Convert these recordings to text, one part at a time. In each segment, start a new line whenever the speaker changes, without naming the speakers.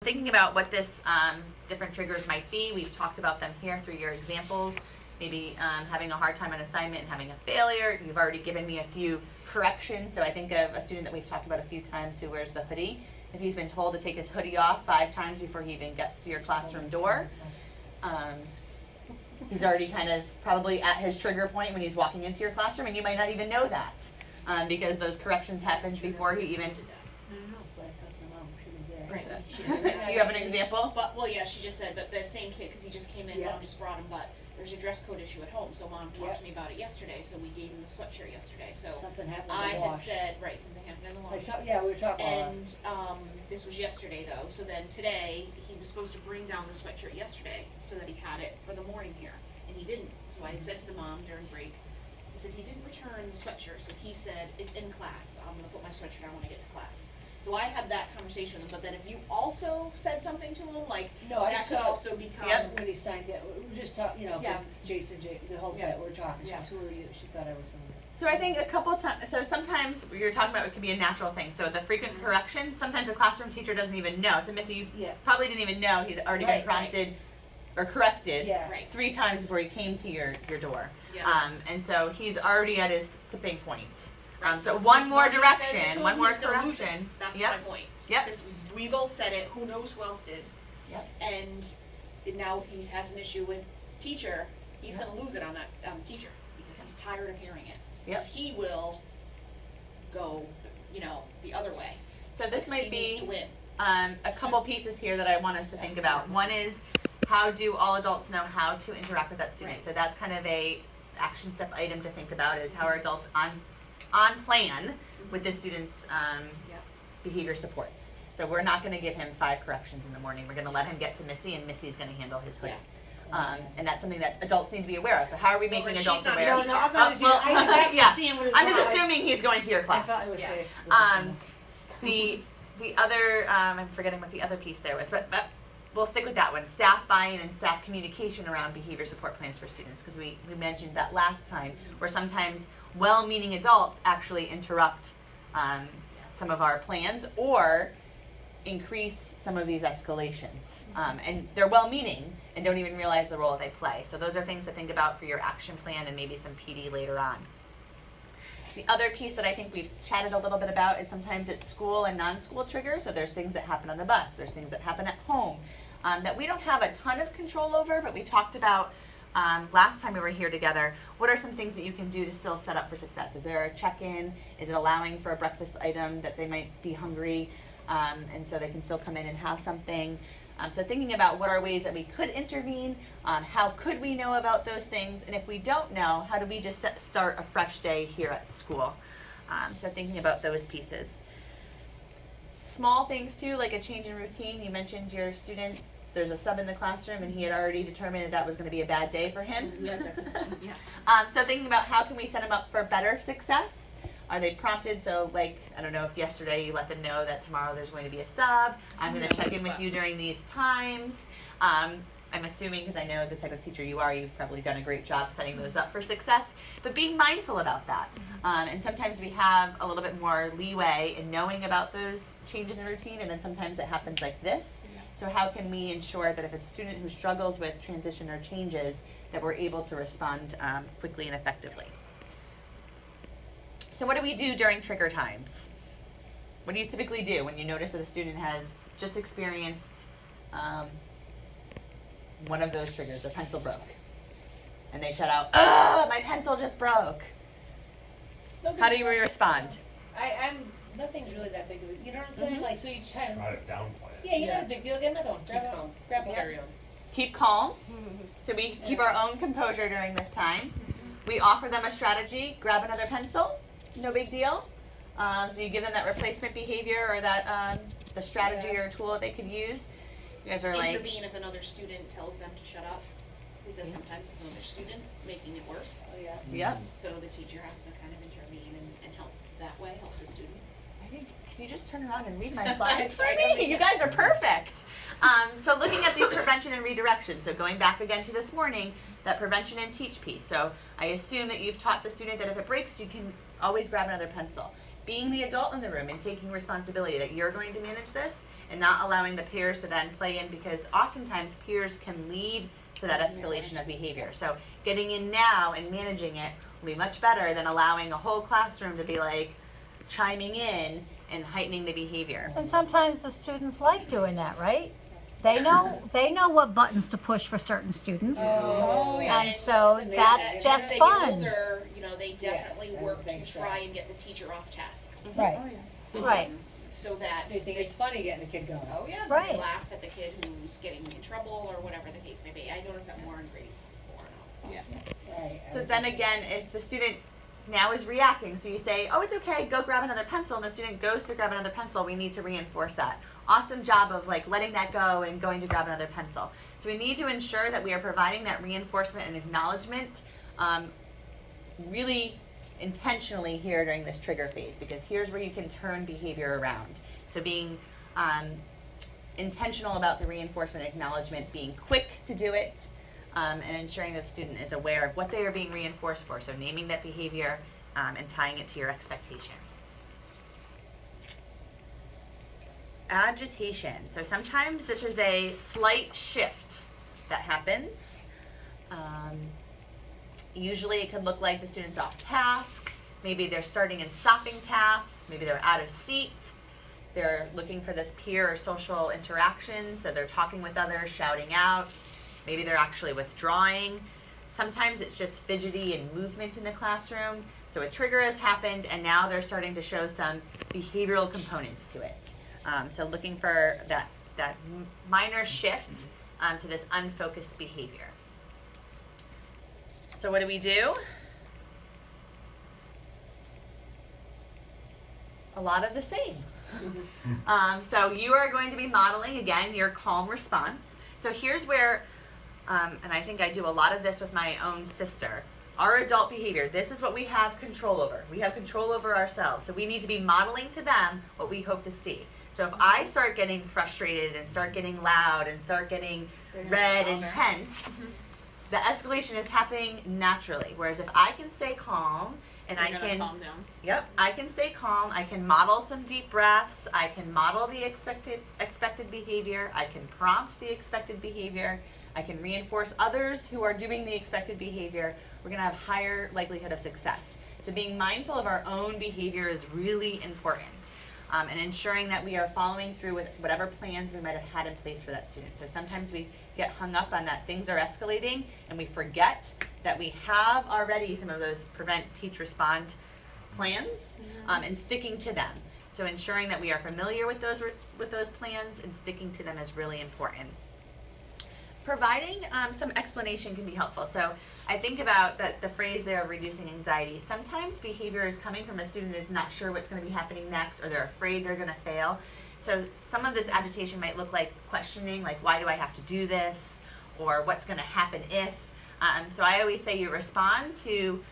thinking about what this different triggers might be, we've talked about them here through your examples. Maybe having a hard time on assignment and having a failure. You've already given me a few corrections. So I think of a student that we've talked about a few times who wears the hoodie. If he's been told to take his hoodie off 5 times before he even gets to your classroom door, he's already kind of probably at his trigger point when he's walking into your classroom, and you might not even know that because those corrections happened before he even.
Right.
You have an example?
But, well, yeah, she just said, but the same kid, because he just came in,
Yeah.
Mom just brought him, but there's a dress code issue at home, so Mom talked to me about it yesterday, so we gave him the sweatshirt yesterday, so.
Something happened
I
in the
had
wash.
said, right, something happened in the wash.
Yeah, we were talking about
And, this was yesterday though, so then today, he was supposed to bring down the sweatshirt yesterday, so that he had it for the morning here, and he didn't. So I said to the mom during break, I said, he didn't return the sweatshirt, so he said, it's in class, I'm gonna put my sweatshirt on when I get to class. So I had that conversation with him, but then if you also said something to him, like,
No, I
that could
saw-
also become.
when he signed it. We were just talking, you know,
Yeah.
'cause Jason, the whole
Yeah.
bit, we were talking. She
Yeah.
goes, who are you? She thought I was someone.
So I think a couple times, so sometimes you're talking about it could be a natural thing. So the frequent correction, sometimes a classroom teacher doesn't even know. So Missy, you
Yeah.
probably didn't even know he'd already been
Right,
prompted or corrected
Yeah.
Right.
3 times before he came to your door.
Yeah.
And so he's already at his tipping point.
Right,
So
if
one
Miss
more
Murphy says it to
direction,
him,
one more
he's gonna lose it.
correction.
That's
Yep.
my point.
Yep.
Because we both said it, who knows who else did.
Yep.
And now if he has an issue with teacher, he's
Yep.
gonna lose it on that teacher, because he's tired of hearing it.
Yep.
Because he will go, the other way.
So this
because
might
he needs to
be
win.
a couple pieces here that I want us to think about. One is, how do all adults know how to interact with that student?
Right.
So that's kind of a action step item to think about, is how are adults on plan with the student's
Yep.
behavior supports. So we're not going to give him 5 corrections in the morning. We're going to let him get to Missy, and Missy's going to handle his hoodie. And that's something that adults need to be aware of. So how are we making
she's
adults
not a
aware?
teacher.
No, I'm not.
well,
I was actually
yeah.
seeing what it was.
I'm just assuming he's going to your
I
class.
thought it was
Yeah.
safe.
The other, I'm forgetting what the other piece there was, but we'll stick with that one. Staff buy-in and staff communication around behavior support plans for students, because we mentioned that last time, where sometimes well-meaning adults actually interrupt some of our plans or increase some of these escalations. And they're well-meaning and don't even realize the role they play. So those are things to think about for your action plan and maybe some PD later on. The other piece that I think we've chatted a little bit about is sometimes it's school and non-school triggers. So there's things that happen on the bus, there's things that happen at home that we don't have a ton of control over, but we talked about last time we were here together. What are some things that you can do to still set up for success? Is there a check-in? Is it allowing for a breakfast item that they might be hungry and so they can still come in and have something? So thinking about what are ways that we could intervene, how could we know about those things, and if we don't know, how do we just start a fresh day here at school? So thinking about those pieces. Small things too, like a change in routine. You mentioned your student, there's a sub in the classroom and he had already determined that was going to be a bad day for him.
Yeah.
So thinking about how can we set them up for better success? Are they prompted? So like, I don't know if yesterday you let them know that tomorrow there's going to be a sub. I'm going to check in with you during these times. I'm assuming, because I know the type of teacher you are, you've probably done a great job setting those up for success. But being mindful about that. And sometimes we have a little bit more leeway in knowing about those changes in routine, and then sometimes it happens like this. So how can we ensure that if it's a student who struggles with transition or changes, that we're able to respond quickly and effectively? So what do we do during trigger times? What do you typically do when you notice that a student has just experienced one of those triggers, their pencil broke, and they shout out, "Oh, my pencil just broke"? How do you respond?
Nothing's really that big of a, you know what I'm saying? Like, so you try to,
Try to downplay it.
yeah, you know, big deal, get another one, grab
calm.
grab one.
Carry on.
Keep calm. So we keep our own composure during this time. We offer them a strategy, grab another pencil, no big deal. So you give them that replacement behavior or that the strategy or tool that they could use. You guys are like,
Intervene if another student tells them to shut up, because sometimes it's another student making it worse.
Oh, yeah.
yep.
So the teacher has to kind of intervene and help that way, help the student.
I think, can you just turn around and read my slides for
I don't
me?
think
You guys are perfect. So looking at these prevention and redirection. So going back again to this morning, that prevention and teach piece. So I assume that you've taught the student that if it breaks, you can always grab another pencil. Being the adult in the room and taking responsibility that you're going to manage this, and not allowing the peers to then play in, because oftentimes peers can lead to that escalation of behavior. So getting in now and managing it will be much better than allowing a whole classroom to be like chiming in and heightening the behavior.
And sometimes the students like doing that, right? They know what buttons to push for certain students.
Oh,
yeah. And
it's
so
amazing.
that's
And
just
as they
fun.
get older, you know, they definitely
Yes, I
work to
think so.
try and get the teacher off task.
Right, right.
So that
They think it's funny getting the kid going.
oh yeah,
Right.
they laugh at the kid who's getting in trouble or whatever the case may be. I noticed that more in grades 4 and up.
Yeah.
Right.
So then again, if the student now is reacting, so you say, oh, it's okay, go grab another pencil, and the student goes to grab another pencil, we need to reinforce that. Awesome job of like letting that go and going to grab another pencil. So we need to ensure that we are providing that reinforcement and acknowledgement really intentionally here during this trigger phase, because here's where you can turn behavior around. So being intentional about the reinforcement and acknowledgement, being quick to do it, and ensuring that the student is aware of what they are being reinforced for. So naming that behavior and tying it to your expectation. Agitation. So sometimes this is a slight shift that happens. Usually it could look like the student's off task. Maybe they're starting and stopping tasks. Maybe they're out of seat. They're looking for this peer or social interaction. So they're talking with others, shouting out. Maybe they're actually withdrawing. Sometimes it's just fidgety and movement in the classroom. So a trigger has happened, and now they're starting to show some behavioral components to it. So looking for that minor shift to this unfocused behavior. So what do? A lot of the same. So you are going to be modeling, again, your calm response. So here's where, and I think I do a lot of this with my own sister, our adult behavior, this is what we have control over. We have control over ourselves. So we need to be modeling to them what we hope to see. So if I start getting frustrated and start getting loud and start getting red and tense, the escalation is happening naturally. Whereas if I can stay calm and I can
calm down.
Yep, I can stay calm. I can model some deep breaths. I can model the expected behavior. I can prompt the expected behavior. I can reinforce others who are doing the expected behavior. We're going to have higher likelihood of success. So being mindful of our own behavior is really important. And ensuring that we are following through with whatever plans we might have had in place for that student. So sometimes we get hung up on that things are escalating, and we forget that we have already some of those prevent, teach, respond plans, and sticking to them. So ensuring that we are familiar with those plans and sticking to them is really important. Providing some explanation can be helpful. So I think about the phrase there of reducing anxiety. Sometimes behavior is coming from a student who is not sure what's going to be happening next, or they're afraid they're going to fail. So some of this agitation might look like questioning, like, why do I have to do this? Or what's going to happen if? So I always say you respond to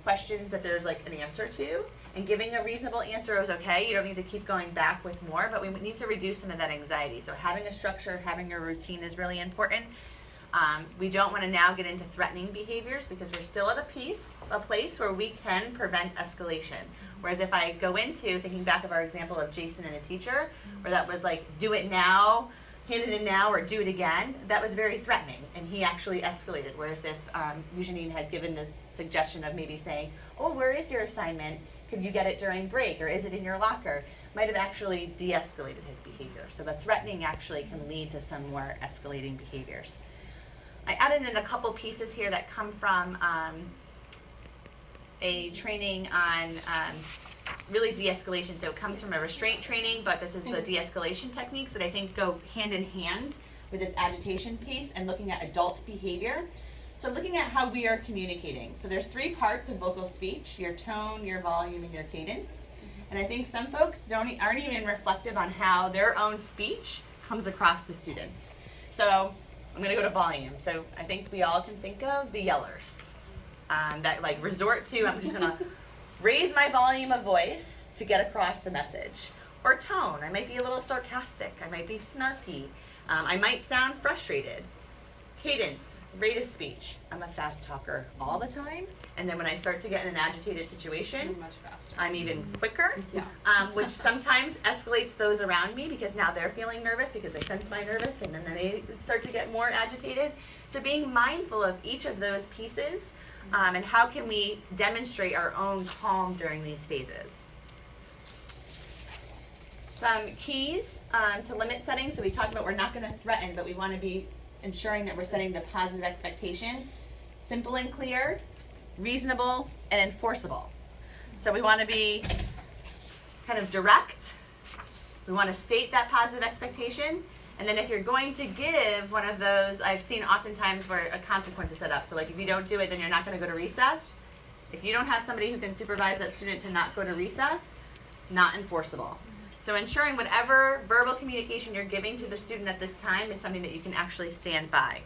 questions that there's like an answer to, and giving a reasonable answer is okay. You don't need to keep going back with more, but we need to reduce some of that anxiety. So having a structure, having a routine is really important. We don't want to now get into threatening behaviors, because we're still at a place where we can prevent escalation. Whereas if I go into, thinking back of our example of Jason and a teacher, where that was like, do it now, hand it in now, or do it again, that was very threatening, and he actually escalated. Whereas if Eugenie had given the suggestion of maybe saying, oh, where is your assignment? Could you get it during break, or is it in your locker? Might have actually de-escalated his behavior. So the threatening actually can lead to some more escalating behaviors. I added in a couple pieces here that come from a training on really de-escalation. So it comes from a restraint training, but this is the de-escalation techniques that I think go hand in hand with this agitation piece and looking at adult behavior. So looking at how we are communicating. So there's 3 parts of vocal speech: your tone, your volume, and your cadence. And I think some folks aren't even reflective on how their own speech comes across to students. So I'm going to go to volume. So I think we all can think of the yellers that like resort to, I'm just going to raise my volume of voice to get across the message. Or tone, I might be a little sarcastic, I might be snarky, I might sound frustrated. Cadence, rate of speech. I'm a fast talker all the time, and then when I start to get in an agitated situation,
Much faster.
I'm even quicker,
Yeah.
which sometimes escalates those around me because now they're feeling nervous because they sense my nervous, and then they start to get more agitated. So being mindful of each of those pieces, and how can we demonstrate our own calm during these phases. Some keys to limit setting. So we talked about we're not going to threaten, but we want to be ensuring that we're setting the positive expectation. Simple and clear, reasonable, and enforceable. So we want to be kind of direct. We want to state that positive expectation. And then if you're going to give one of those, I've seen oftentimes where a consequence is set up. So like if you don't do it, then you're not going to go to recess. If you don't have somebody who can supervise that student to not go to recess, not enforceable. So ensuring whatever verbal communication you're giving to the student at this time is something that you can actually stand by.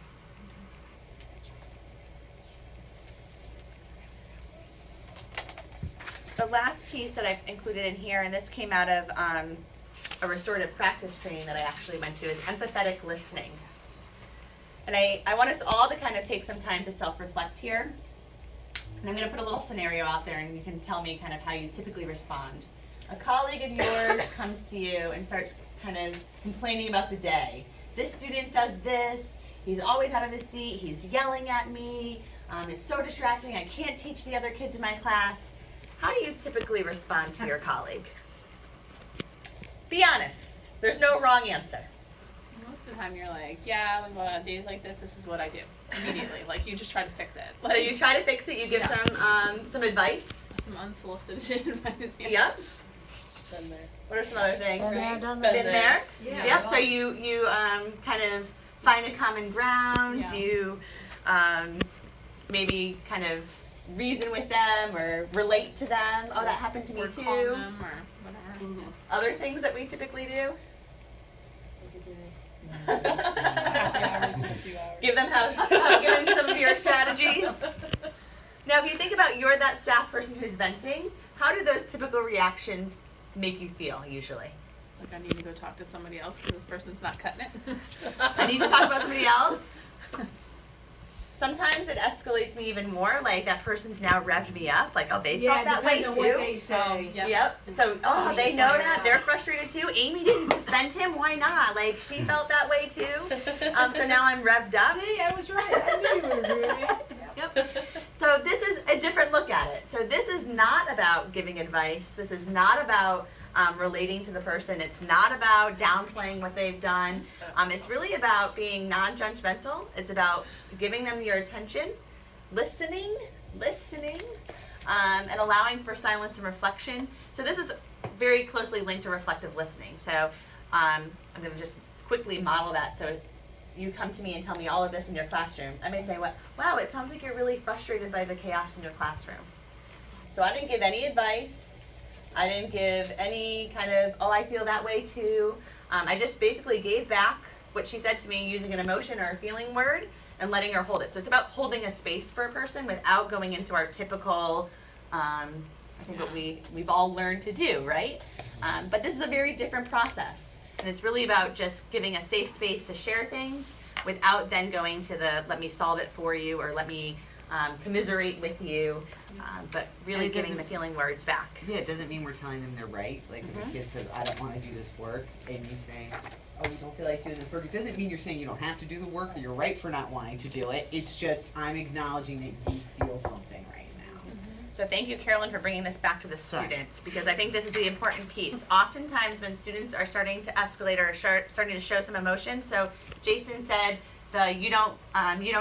The last piece that I've included in here, and this came out of a restorative practice training that I actually went to, is empathetic listening. And I want us all to kind of take some time to self-reflect here. And I'm going to put a little scenario out there, and you can tell me kind of how you typically respond. A colleague of yours comes to you and starts kind of complaining about the day. This student does this. He's always out of his seat. He's yelling at me. It's so distracting. I can't teach the other kids in my class. How do you typically respond to your colleague? Be honest. There's no wrong answer.
Most of the time you're like, yeah, like, well, on days like this is what I do immediately. Like you just try to fix it.
So you try to fix it. You give some advice.
Some unsolicited advice.
Yep.
Been there.
What are some other things?
Been there, done
Been there.
Yeah.
Yep. So you kind of find a common ground.
Yeah.
You maybe kind of reason with them or relate to them. Oh, that happened to me
Or
too.
call them or whatever.
Other things that we typically do.
Happy hours in a few hours.
Give them some of your strategies. Now, if you think about you're that staff person who's venting, how do those typical reactions make you feel usually?
Like I need to go talk to somebody else because this person's not cutting it.
I need to talk about somebody else. Sometimes it escalates me even more, like that person's now revved me up, like, oh, they felt that way
depends
too.
on what they say.
Yep.
Yep. So, oh, they know that. They're frustrated too. Amy didn't suspend him. Why not? Like, she felt that way too. So now I'm revved up.
See, I was right. I knew you were agree.
Yep. So this is a different look at it. So this is not about giving advice. This is not about relating to the person. It's not about downplaying what they've done. It's really about being non-judgmental. It's about giving them your attention, listening, and allowing for silence and reflection. So this is very closely linked to reflective listening. So I'm going to just quickly model that. So you come to me and tell me all of this in your classroom. I may say, wow, it sounds like you're really frustrated by the chaos in your classroom. So I didn't give any advice. I didn't give any kind of, oh, I feel that way too. I just basically gave back what she said to me using an emotion or a feeling word and letting her hold it. So it's about holding a space for a person without going into our typical, I think what we've all learned to do, right? But this is a very different process. And it's really about just giving a safe space to share things without then going to the let me solve it for you or let me commiserate with you, but really giving the feeling words back.
Yeah, it doesn't mean we're telling them they're right. Like if a kid says, I don't want to do this work, and you say, oh, you don't feel like doing this work, it doesn't mean you're saying you don't have to do the work or you're right for not wanting to do it. It's just I'm acknowledging that you feel something right now.
So thank you, Carolyn, for bringing this back to the students, because I think this is the important piece. Oftentimes when students are starting to escalate or starting to show some emotion, so Jason said, you don't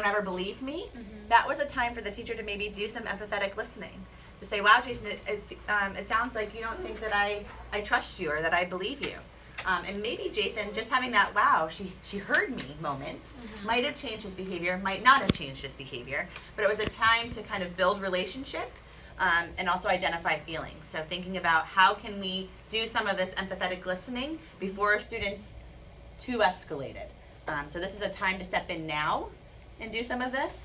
ever believe me. That was a time for the teacher to maybe do some empathetic listening. To say, wow, Jason, it sounds like you don't think that I trust you or that I believe you. And maybe Jason, just having that, wow, she heard me moment, might have changed his behavior, might not have changed his behavior, but it was a time to kind of build relationship and also identify feelings. So thinking about how can we do some of this empathetic listening before students too escalated. So this is a time to step in now and do some of this.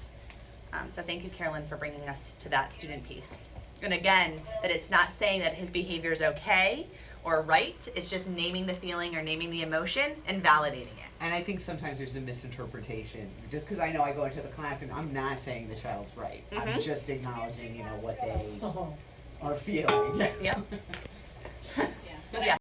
So thank you, Carolyn, for bringing us to that student piece. And again, that it's not saying that his behavior is okay or right. It's just naming the feeling or naming the emotion and validating it.
And I think sometimes there's a misinterpretation. Just because I know I go into the classroom, I'm not saying the child's right. I'm
Mhm.
just acknowledging, what they
Oh.
are feeling.
Yep.
Yeah.
But yeah,